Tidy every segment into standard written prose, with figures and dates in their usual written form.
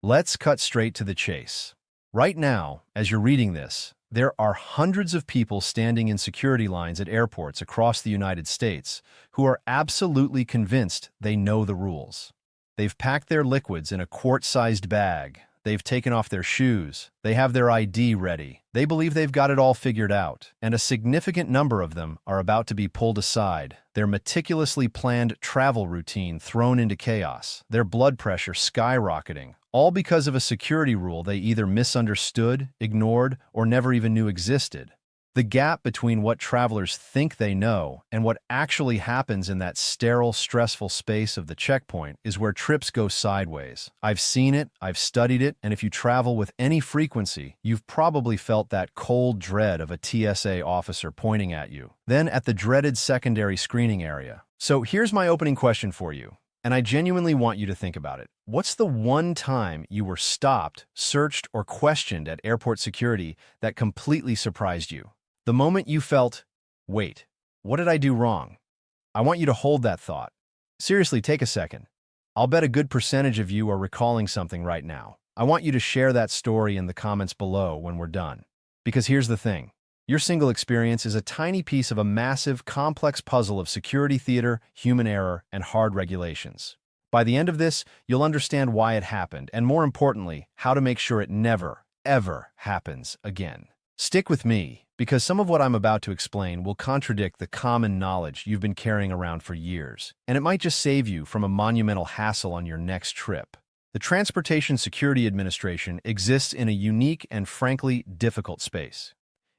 Let's cut straight to the chase. Right now, as you're reading this, there are hundreds of people standing in security lines at airports across the United States who are absolutely convinced they know the rules. They've packed their liquids in a quart-sized bag. They've taken off their shoes. They have their ID ready. They believe they've got it all figured out, and a significant number of them are about to be pulled aside, their meticulously planned travel routine thrown into chaos, their blood pressure skyrocketing, all because of a security rule they either misunderstood, ignored, or never even knew existed. The gap between what travelers think they know and what actually happens in that sterile, stressful space of the checkpoint is where trips go sideways. I've seen it, I've studied it, and if you travel with any frequency, you've probably felt that cold dread of a TSA officer pointing at you, then at the dreaded secondary screening area. So here's my opening question for you, and I genuinely want you to think about it. What's the one time you were stopped, searched, or questioned at airport security that completely surprised you? The moment you felt, wait, what did I do wrong? I want you to hold that thought. Seriously, take a second. I'll bet a good percentage of you are recalling something right now. I want you to share that story in the comments below when we're done. Because here's the thing. Your single experience is a tiny piece of a massive, complex puzzle of security theater, human error, and hard regulations. By the end of this, you'll understand why it happened, and more importantly, how to make sure it never, ever happens again. Stick with me, because some of what I'm about to explain will contradict the common knowledge you've been carrying around for years, and it might just save you from a monumental hassle on your next trip. The Transportation Security Administration exists in a unique and frankly difficult space.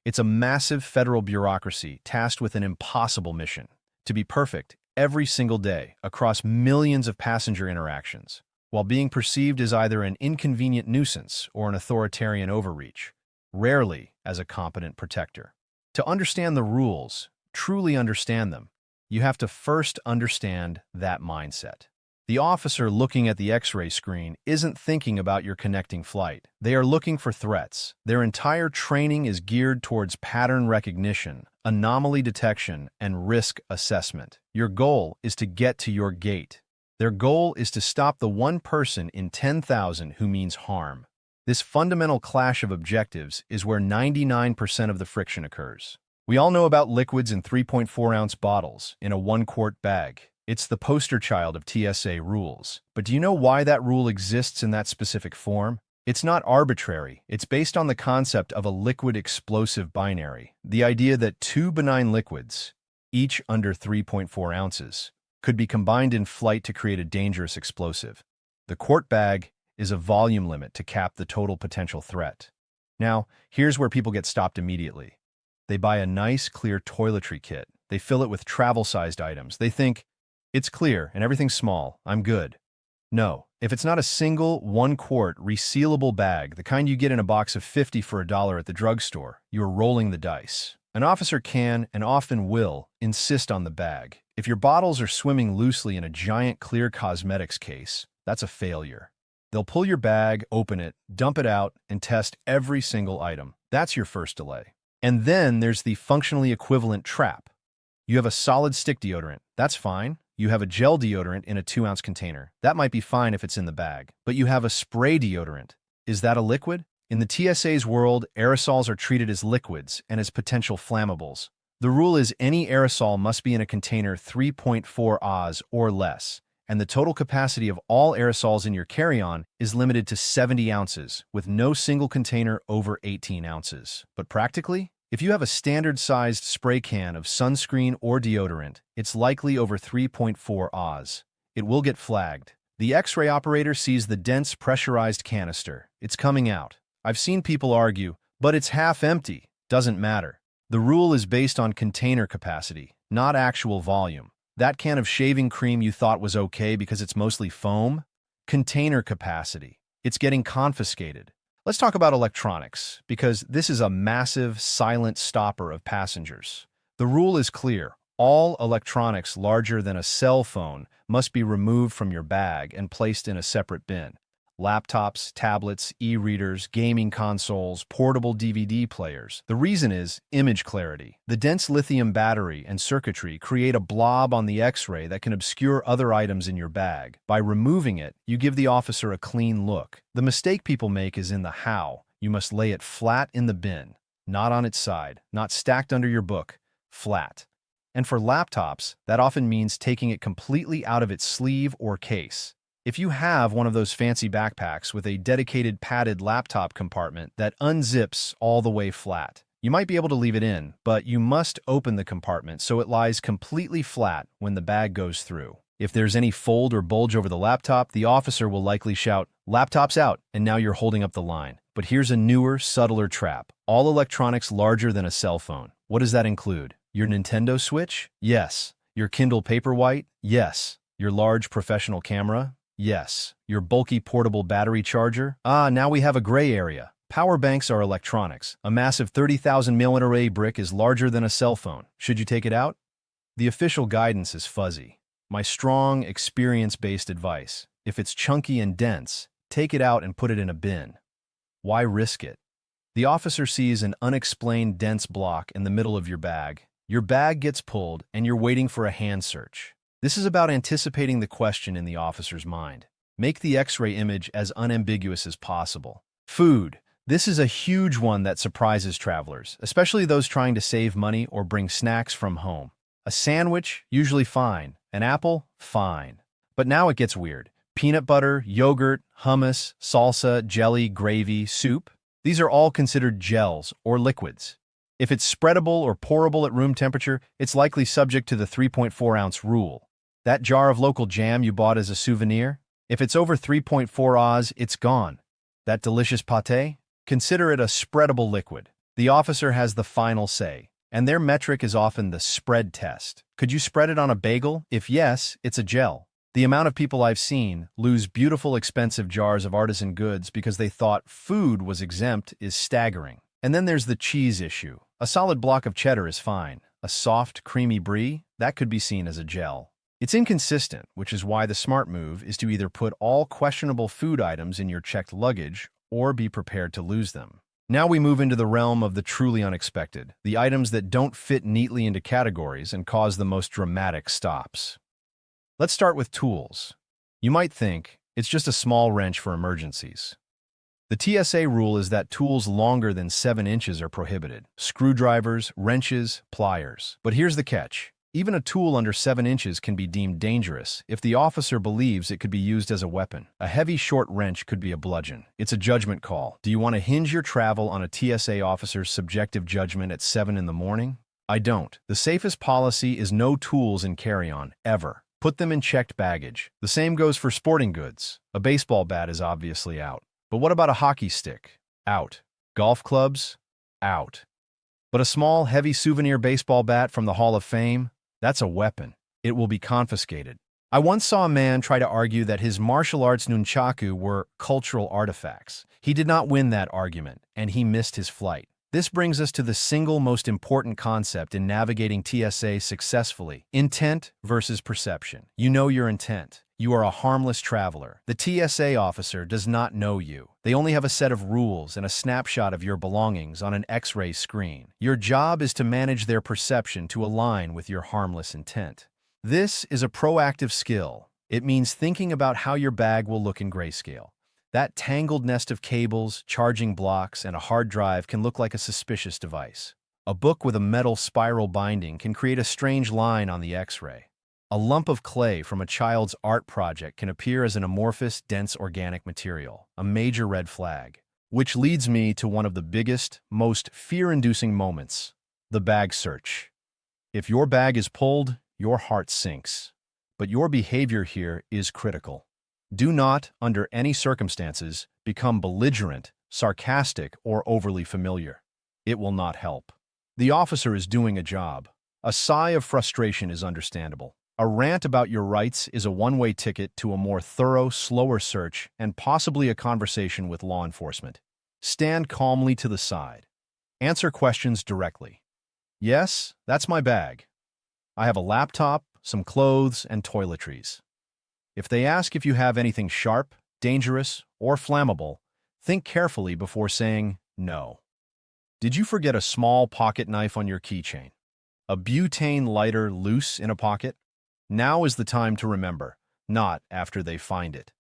It's a massive federal bureaucracy tasked with an impossible mission: to be perfect every single day across millions of passenger interactions, while being perceived as either an inconvenient nuisance or an authoritarian overreach, rarely as a competent protector. To understand the rules, truly understand them, you have to first understand that mindset. The officer looking at the X-ray screen isn't thinking about your connecting flight. They are looking for threats. Their entire training is geared towards pattern recognition, anomaly detection, and risk assessment. Your goal is to get to your gate. Their goal is to stop the one person in 10,000 who means harm. This fundamental clash of objectives is where 99% of the friction occurs. We all know about liquids in 3.4-ounce bottles in a 1-quart bag. It's the poster child of TSA rules. But do you know why that rule exists in that specific form? It's not arbitrary. It's based on the concept of a liquid explosive binary, the idea that two benign liquids, each under 3.4 ounces, could be combined in flight to create a dangerous explosive. The quart bag is a volume limit to cap the total potential threat. Now, here's where people get stopped immediately. They buy a nice, clear toiletry kit. They fill it with travel-sized items. They think, it's clear and everything's small, I'm good. No, if it's not a single 1-quart resealable bag, the kind you get in a box of 50 for $1 at the drugstore, you're rolling the dice. An officer can, and often will, insist on the bag. If your bottles are swimming loosely in a giant clear cosmetics case, that's a failure. They'll pull your bag, open it, dump it out, and test every single item. That's your first delay. And then there's the functionally equivalent trap. You have a solid stick deodorant. That's fine. You have a gel deodorant in a 2-ounce container. That might be fine if it's in the bag. But you have a spray deodorant. Is that a liquid? In the TSA's world, aerosols are treated as liquids and as potential flammables. The rule is any aerosol must be in a container 3.4 Oz or less, and the total capacity of all aerosols in your carry-on is limited to 70 ounces, with no single container over 18 ounces. But practically, if you have a standard-sized spray can of sunscreen or deodorant, it's likely over 3.4 Oz. It will get flagged. The X-ray operator sees the dense, pressurized canister. It's coming out. I've seen people argue, but it's half empty. Doesn't matter. The rule is based on container capacity, not actual volume. That can of shaving cream you thought was okay because it's mostly foam? Container capacity. It's getting confiscated. Let's talk about electronics, because this is a massive, silent stopper of passengers. The rule is clear. All electronics larger than a cell phone must be removed from your bag and placed in a separate bin. laptops, tablets, e-readers, gaming consoles, portable DVD players. The reason is image clarity. The dense lithium battery and circuitry create a blob on the X-ray that can obscure other items in your bag. By removing it, you give the officer a clean look. The mistake people make is in the how. You must lay it flat in the bin, not on its side, not stacked under your book, flat. And for laptops, that often means taking it completely out of its sleeve or case. If you have one of those fancy backpacks with a dedicated padded laptop compartment that unzips all the way flat, you might be able to leave it in, but you must open the compartment so it lies completely flat when the bag goes through. If there's any fold or bulge over the laptop, the officer will likely shout, "Laptop's out," and now you're holding up the line. But here's a newer, subtler trap. All electronics larger than a cell phone. What does that include? Your Nintendo Switch? Yes. Your Kindle Paperwhite? Yes. Your large professional camera? Yes. Your bulky portable battery charger? Now we have a gray area. Power banks are electronics. A massive 30,000 mAh brick is larger than a cell phone. Should you take it out? The official guidance is fuzzy. My strong, experience-based advice: if it's chunky and dense, take it out and put it in a bin. Why risk it? The officer sees an unexplained dense block in the middle of your bag. Your bag gets pulled, and you're waiting for a hand search. This is about anticipating the question in the officer's mind. Make the X-ray image as unambiguous as possible. Food. This is a huge one that surprises travelers, especially those trying to save money or bring snacks from home. A sandwich? Usually fine. An apple? Fine. But now it gets weird. Peanut butter, yogurt, hummus, salsa, jelly, gravy, soup. These are all considered gels or liquids. If it's spreadable or pourable at room temperature, it's likely subject to the 3.4-ounce rule. That jar of local jam you bought as a souvenir? If it's over 3.4 Oz, it's gone. That delicious pâté? Consider it a spreadable liquid. The officer has the final say, and their metric is often the spread test. Could you spread it on a bagel? If yes, it's a gel. The amount of people I've seen lose beautiful, expensive jars of artisan goods because they thought food was exempt is staggering. And then there's the cheese issue. A solid block of cheddar is fine. A soft, creamy brie? That could be seen as a gel. It's inconsistent, which is why the smart move is to either put all questionable food items in your checked luggage or be prepared to lose them. Now we move into the realm of the truly unexpected, the items that don't fit neatly into categories and cause the most dramatic stops. Let's start with tools. You might think it's just a small wrench for emergencies. The TSA rule is that tools longer than 7 inches are prohibited. Screwdrivers, wrenches, pliers. But here's the catch. Even a tool under 7 inches can be deemed dangerous if the officer believes it could be used as a weapon. A heavy, short wrench could be a bludgeon. It's a judgment call. Do you want to hinge your travel on a TSA officer's subjective judgment at 7 in the morning? I don't. The safest policy is no tools in carry-on, ever. Put them in checked baggage. The same goes for sporting goods. A baseball bat is obviously out. But what about a hockey stick? Out. Golf clubs? Out. But a small, heavy souvenir baseball bat from the Hall of Fame? That's a weapon. It will be confiscated. I once saw a man try to argue that his martial arts nunchaku were cultural artifacts. He did not win that argument, and he missed his flight. This brings us to the single most important concept in navigating TSA successfully: intent versus perception. You know your intent. You are a harmless traveler. The TSA officer does not know you. They only have a set of rules and a snapshot of your belongings on an X-ray screen. Your job is to manage their perception to align with your harmless intent. This is a proactive skill. It means thinking about how your bag will look in grayscale. That tangled nest of cables, charging blocks, and a hard drive can look like a suspicious device. A book with a metal spiral binding can create a strange line on the X-ray. A lump of clay from a child's art project can appear as an amorphous, dense organic material, a major red flag. Which leads me to one of the biggest, most fear-inducing moments: the bag search. If your bag is pulled, your heart sinks. But your behavior here is critical. Do not, under any circumstances, become belligerent, sarcastic, or overly familiar. It will not help. The officer is doing a job. A sigh of frustration is understandable. A rant about your rights is a one-way ticket to a more thorough, slower search and possibly a conversation with law enforcement. Stand calmly to the side. Answer questions directly. Yes, that's my bag. I have a laptop, some clothes, and toiletries. If they ask if you have anything sharp, dangerous, or flammable, think carefully before saying no. Did you forget a small pocket knife on your keychain? A butane lighter loose in a pocket? Now is the time to remember, not after they find it.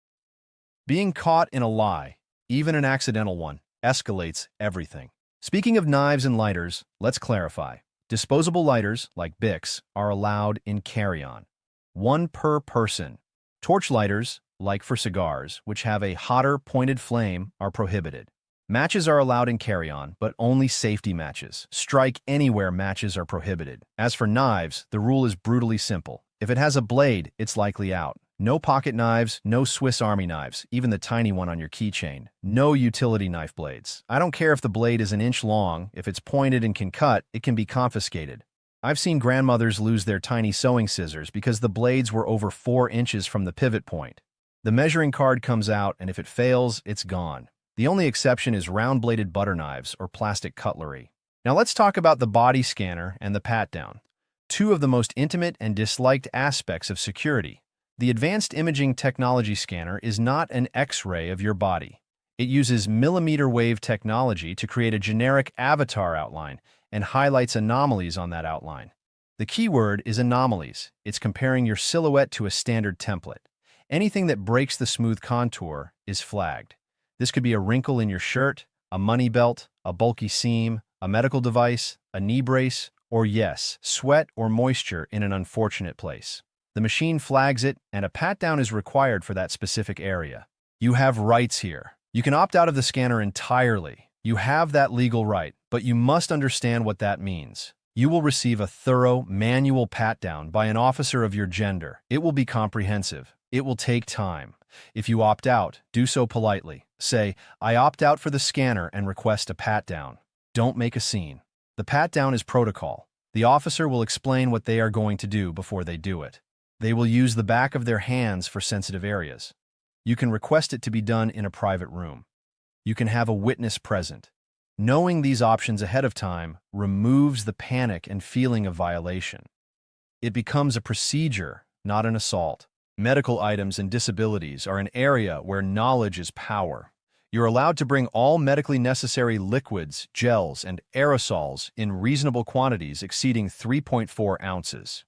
Being caught in a lie, even an accidental one, escalates everything. Speaking of knives and lighters, let's clarify. Disposable lighters, like Bics, are allowed in carry-on. One per person. Torch lighters, like for cigars, which have a hotter, pointed flame, are prohibited. Matches are allowed in carry-on, but only safety matches. Strike anywhere matches are prohibited. As for knives, the rule is brutally simple. If it has a blade, it's likely out. No pocket knives, no Swiss Army knives, even the tiny one on your keychain. No utility knife blades. I don't care if the blade is an inch long, if it's pointed and can cut, it can be confiscated. I've seen grandmothers lose their tiny sewing scissors because the blades were over 4 inches from the pivot point. The measuring card comes out, and if it fails, it's gone. The only exception is round-bladed butter knives or plastic cutlery. Now let's talk about the body scanner and the pat-down. Two of the most intimate and disliked aspects of security. The Advanced Imaging Technology Scanner is not an X-ray of your body. It uses millimeter wave technology to create a generic avatar outline and highlights anomalies on that outline. The key word is anomalies. It's comparing your silhouette to a standard template. Anything that breaks the smooth contour is flagged. This could be a wrinkle in your shirt, a money belt, a bulky seam, a medical device, a knee brace, or yes, sweat or moisture in an unfortunate place. The machine flags it, and a pat-down is required for that specific area. You have rights here. You can opt out of the scanner entirely. You have that legal right, but you must understand what that means. You will receive a thorough, manual pat-down by an officer of your gender. It will be comprehensive. It will take time. If you opt out, do so politely. Say, "I opt out for the scanner," and request a pat-down. Don't make a scene. The pat-down is protocol. The officer will explain what they are going to do before they do it. They will use the back of their hands for sensitive areas. You can request it to be done in a private room. You can have a witness present. Knowing these options ahead of time removes the panic and feeling of violation. It becomes a procedure, not an assault. Medical items and disabilities are an area where knowledge is power. You're allowed to bring all medically necessary liquids, gels, and aerosols in reasonable quantities exceeding 3.4 ounces.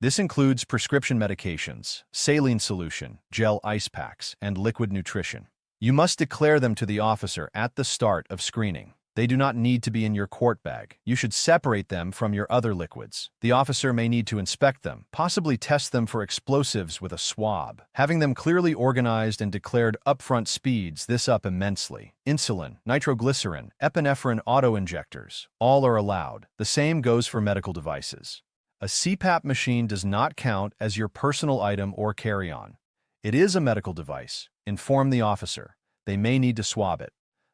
This includes prescription medications, saline solution, gel ice packs, and liquid nutrition. You must declare them to the officer at the start of screening. They do not need to be in your quart bag. You should separate them from your other liquids. The officer may need to inspect them, possibly test them for explosives with a swab. Having them clearly organized and declared upfront speeds this up immensely. Insulin, nitroglycerin, epinephrine auto-injectors, all are allowed. The same goes for medical devices. A CPAP machine does not count as your personal item or carry-on. It is a medical device. Inform the officer. They may need to swab it.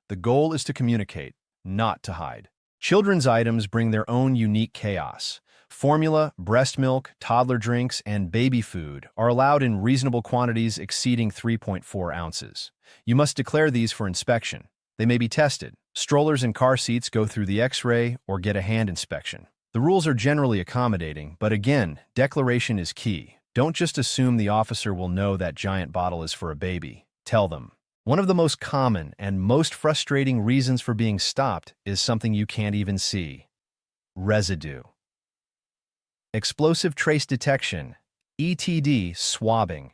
The goal is to communicate, not to hide. Children's items bring their own unique chaos. Formula, breast milk, toddler drinks, and baby food are allowed in reasonable quantities exceeding 3.4 ounces. You must declare these for inspection. They may be tested. Strollers and car seats go through the X-ray or get a hand inspection. The rules are generally accommodating, but again, declaration is key. Don't just assume the officer will know that giant bottle is for a baby. Tell them. One of the most common and most frustrating reasons for being stopped is something you can't even see. Residue. Explosive trace detection, ETD swabbing.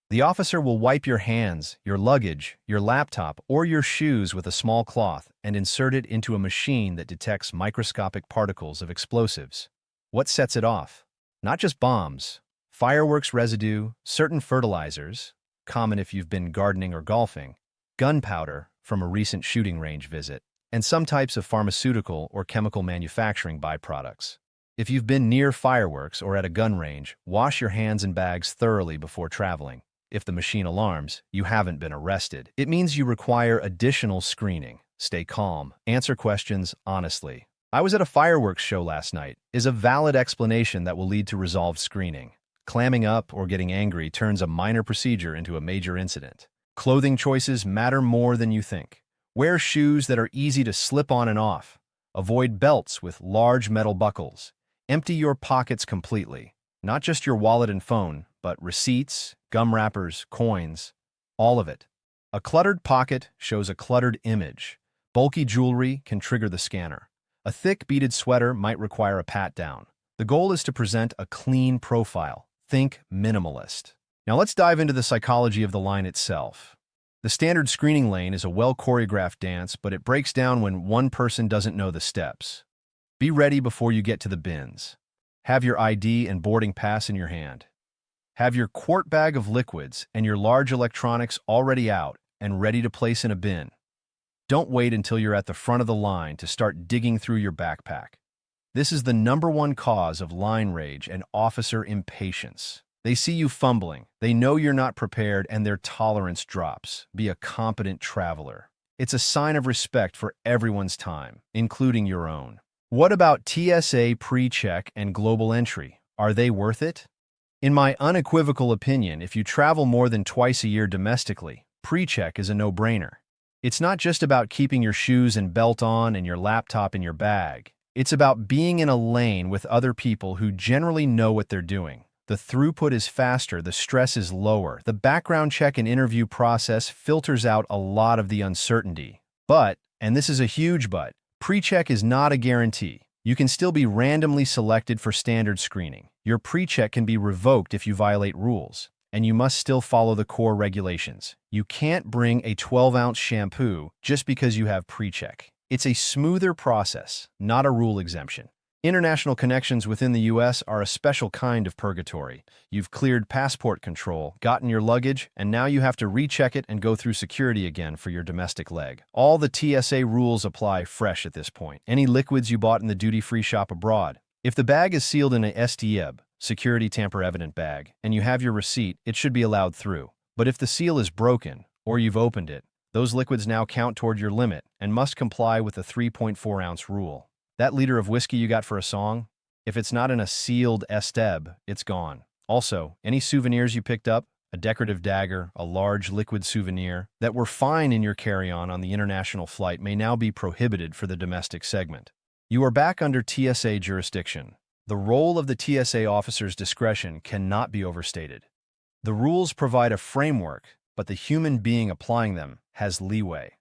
The officer will wipe your hands, your luggage, your laptop, or your shoes with a small cloth and insert it into a machine that detects microscopic particles of explosives. What sets it off? Not just bombs, fireworks residue, certain fertilizers, common if you've been gardening or golfing, gunpowder from a recent shooting range visit, and some types of pharmaceutical or chemical manufacturing byproducts. If you've been near fireworks or at a gun range, wash your hands and bags thoroughly before traveling. If the machine alarms, you haven't been arrested. It means you require additional screening. Stay calm. Answer questions honestly. "I was at a fireworks show last night" is a valid explanation that will lead to resolved screening. Clamming up or getting angry turns a minor procedure into a major incident. Clothing choices matter more than you think. Wear shoes that are easy to slip on and off. Avoid belts with large metal buckles. Empty your pockets completely. Not just your wallet and phone, but receipts, gum wrappers, coins, all of it. A cluttered pocket shows a cluttered image. Bulky jewelry can trigger the scanner. A thick beaded sweater might require a pat-down. The goal is to present a clean profile. Think minimalist. Now let's dive into the psychology of the line itself. The standard screening lane is a well-choreographed dance, but it breaks down when one person doesn't know the steps. Be ready before you get to the bins. Have your ID and boarding pass in your hand. Have your quart bag of liquids and your large electronics already out and ready to place in a bin. Don't wait until you're at the front of the line to start digging through your backpack. This is the #1 cause of line rage and officer impatience. They see you fumbling, they know you're not prepared, and their tolerance drops. Be a competent traveler. It's a sign of respect for everyone's time, including your own. What about TSA pre-check and global entry? Are they worth it? In my unequivocal opinion, if you travel more than twice a year domestically, pre-check is a no-brainer. It's not just about keeping your shoes and belt on and your laptop in your bag. It's about being in a lane with other people who generally know what they're doing. The throughput is faster, the stress is lower, the background check and interview process filters out a lot of the uncertainty. But, and this is a huge but, pre-check is not a guarantee. You can still be randomly selected for standard screening. Your pre-check can be revoked if you violate rules, and you must still follow the core regulations. You can't bring a 12-ounce shampoo just because you have pre-check. It's a smoother process, not a rule exemption. International connections within the U.S. are a special kind of purgatory. You've cleared passport control, gotten your luggage, and now you have to recheck it and go through security again for your domestic leg. All the TSA rules apply fresh at this point. Any liquids you bought in the duty-free shop abroad. If the bag is sealed in a STEB, security tamper-evident bag, and you have your receipt, it should be allowed through. But if the seal is broken, or you've opened it, those liquids now count toward your limit and must comply with the 3.4-ounce rule. That liter of whiskey you got for a song, if it's not in a sealed STEB, it's gone. Also, any souvenirs you picked up, a decorative dagger, a large liquid souvenir, that were fine in your carry-on the international flight may now be prohibited for the domestic segment. You are back under TSA jurisdiction. The role of the TSA officer's discretion cannot be overstated. The rules provide a framework, but the human being applying them has leeway.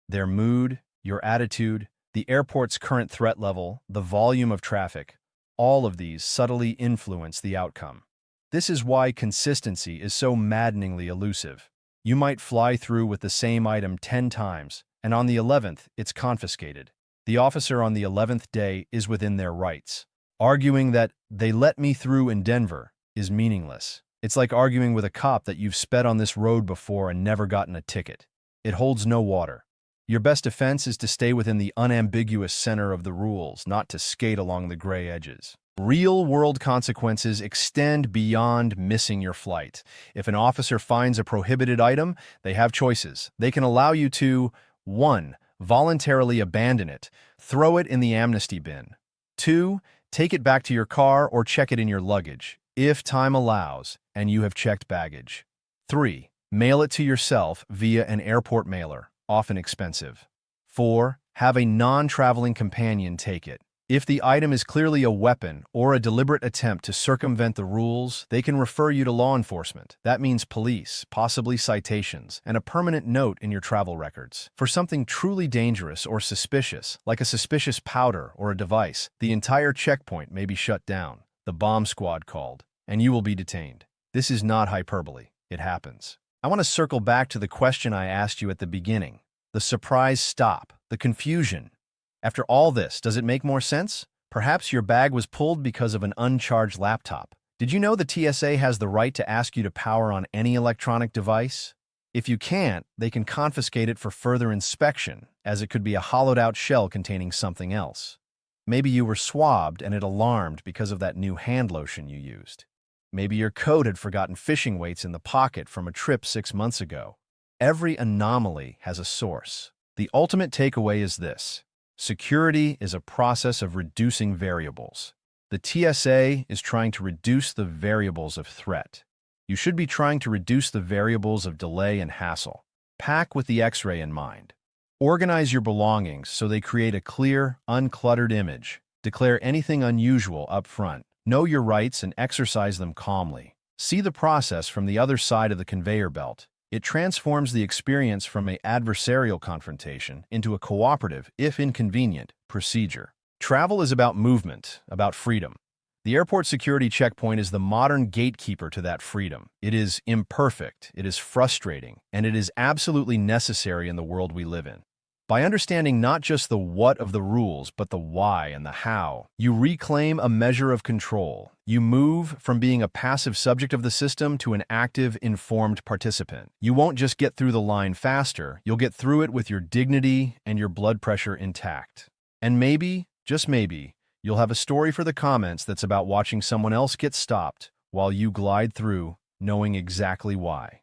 Their mood, your attitude, the airport's current threat level, the volume of traffic, all of these subtly influence the outcome. This is why consistency is so maddeningly elusive. You might fly through with the same item 10 times, and on the 11th, it's confiscated. The officer on the 11th day is within their rights. Arguing that "they let me through in Denver" is meaningless. It's like arguing with a cop that you've sped on this road before and never gotten a ticket. It holds no water. Your best defense is to stay within the unambiguous center of the rules, not to skate along the gray edges. Real-world consequences extend beyond missing your flight. If an officer finds a prohibited item, they have choices. They can allow you to 1. Voluntarily abandon it, throw it in the amnesty bin. 2. Take it back to your car or check it in your luggage, if time allows and you have checked baggage. 3. Mail it to yourself via an airport mailer, often expensive. 4. Have a non-traveling companion take it. If the item is clearly a weapon or a deliberate attempt to circumvent the rules, they can refer you to law enforcement. That means police, possibly citations, and a permanent note in your travel records. For something truly dangerous or suspicious, like a suspicious powder or a device, the entire checkpoint may be shut down, the bomb squad called, and you will be detained. This is not hyperbole. It happens. I want to circle back to the question I asked you at the beginning. The surprise stop, the confusion. After all this, does it make more sense? Perhaps your bag was pulled because of an uncharged laptop. Did you know the TSA has the right to ask you to power on any electronic device? If you can't, they can confiscate it for further inspection, as it could be a hollowed-out shell containing something else. Maybe you were swabbed and it alarmed because of that new hand lotion you used. Maybe your coat had forgotten fishing weights in the pocket from a trip 6 months ago. Every anomaly has a source. The ultimate takeaway is this: security is a process of reducing variables. The TSA is trying to reduce the variables of threat. You should be trying to reduce the variables of delay and hassle. Pack with the X-ray in mind. Organize your belongings so they create a clear, uncluttered image. Declare anything unusual up front. Know your rights and exercise them calmly. See the process from the other side of the conveyor belt. It transforms the experience from an adversarial confrontation into a cooperative, if inconvenient, procedure. Travel is about movement, about freedom. The airport security checkpoint is the modern gatekeeper to that freedom. It is imperfect, it is frustrating, and it is absolutely necessary in the world we live in. By understanding not just the what of the rules, but the why and the how, you reclaim a measure of control. You move from being a passive subject of the system to an active, informed participant. You won't just get through the line faster, you'll get through it with your dignity and your blood pressure intact. And maybe, just maybe, you'll have a story for the comments that's about watching someone else get stopped while you glide through, knowing exactly why.